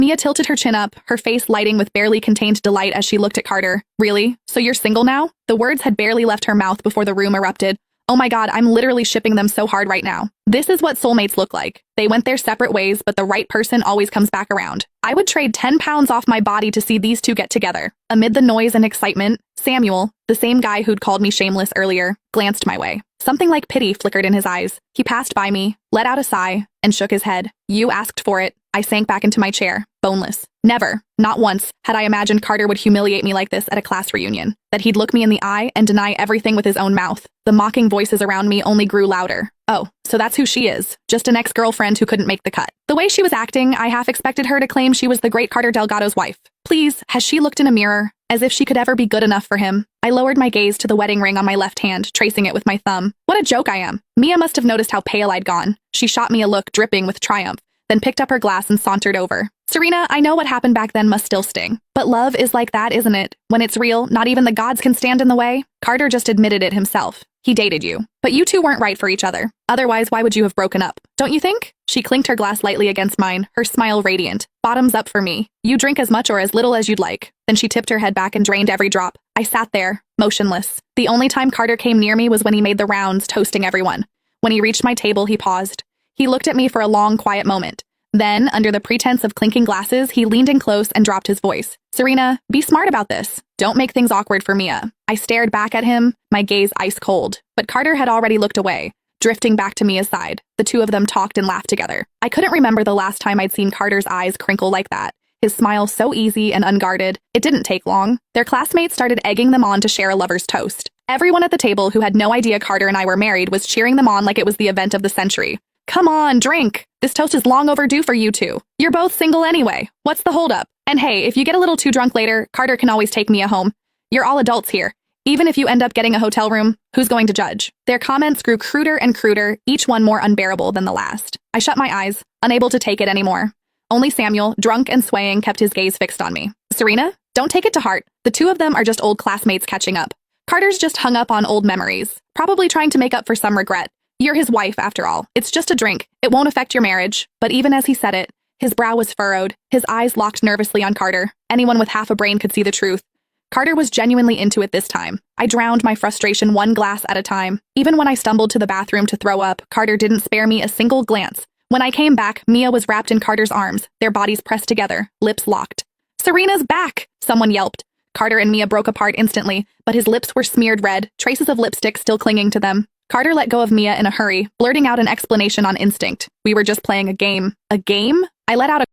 Mia tilted her chin up, her face lighting with barely contained delight as she looked at Carter. Really? So you're single now? The words had barely left her mouth before the room erupted. Oh my god, I'm literally shipping them so hard right now. This is what soulmates look like. They went their separate ways, but the right person always comes back around. I would trade 10 pounds off my body to see these two get together. Amid the noise and excitement, Samuel, the same guy who'd called me shameless earlier, glanced my way. Something like pity flickered in his eyes. He passed by me, let out a sigh, and shook his head. You asked for it. I sank back into my chair, boneless. Never, not once, had I imagined Carter would humiliate me like this at a class reunion. That he'd look me in the eye and deny everything with his own mouth. The mocking voices around me only grew louder. Oh, so that's who she is. Just an ex-girlfriend who couldn't make the cut. The way she was acting, I half expected her to claim she was the great Carter Delgado's wife. Please, has she looked in a mirror? As if she could ever be good enough for him. I lowered my gaze to the wedding ring on my left hand, tracing it with my thumb. What a joke I am. Mia must have noticed how pale I'd gone. She shot me a look dripping with triumph, then picked up her glass and sauntered over. Serena, I know what happened back then must still sting. But love is like that, isn't it? When it's real, not even the gods can stand in the way. Carter just admitted it himself. He dated you. But you two weren't right for each other. Otherwise, why would you have broken up? Don't you think? She clinked her glass lightly against mine, her smile radiant. Bottoms up for me. You drink as much or as little as you'd like. Then she tipped her head back and drained every drop. I sat there, motionless. The only time Carter came near me was when he made the rounds, toasting everyone. When he reached my table, he paused. He looked at me for a long, quiet moment. Then, under the pretense of clinking glasses, he leaned in close and dropped his voice. Serena, be smart about this. Don't make things awkward for Mia. I stared back at him, my gaze ice cold. But Carter had already looked away, drifting back to Mia's side. The two of them talked and laughed together. I couldn't remember the last time I'd seen Carter's eyes crinkle like that. His smile so easy and unguarded. It didn't take long. Their classmates started egging them on to share a lover's toast. Everyone at the table who had no idea Carter and I were married was cheering them on like it was the event of the century. Come on, drink. This toast is long overdue for you two. You're both single anyway. What's the holdup? And hey, if you get a little too drunk later, Carter can always take Mia home. You're all adults here. Even if you end up getting a hotel room, who's going to judge? Their comments grew cruder and cruder, each one more unbearable than the last. I shut my eyes, unable to take it anymore. Only Samuel, drunk and swaying, kept his gaze fixed on me. Serena, don't take it to heart. The two of them are just old classmates catching up. Carter's just hung up on old memories, probably trying to make up for some regret. You're his wife, after all. It's just a drink. It won't affect your marriage. But even as he said it, his brow was furrowed, his eyes locked nervously on Carter. Anyone with half a brain could see the truth. Carter was genuinely into it this time. I drowned my frustration one glass at a time. Even when I stumbled to the bathroom to throw up, Carter didn't spare me a single glance. When I came back, Mia was wrapped in Carter's arms, their bodies pressed together, lips locked. Serena's back! Someone yelped. Carter and Mia broke apart instantly, but his lips were smeared red, traces of lipstick still clinging to them. Carter let go of Mia in a hurry, blurting out an explanation on instinct. We were just playing a game. A game? I let out a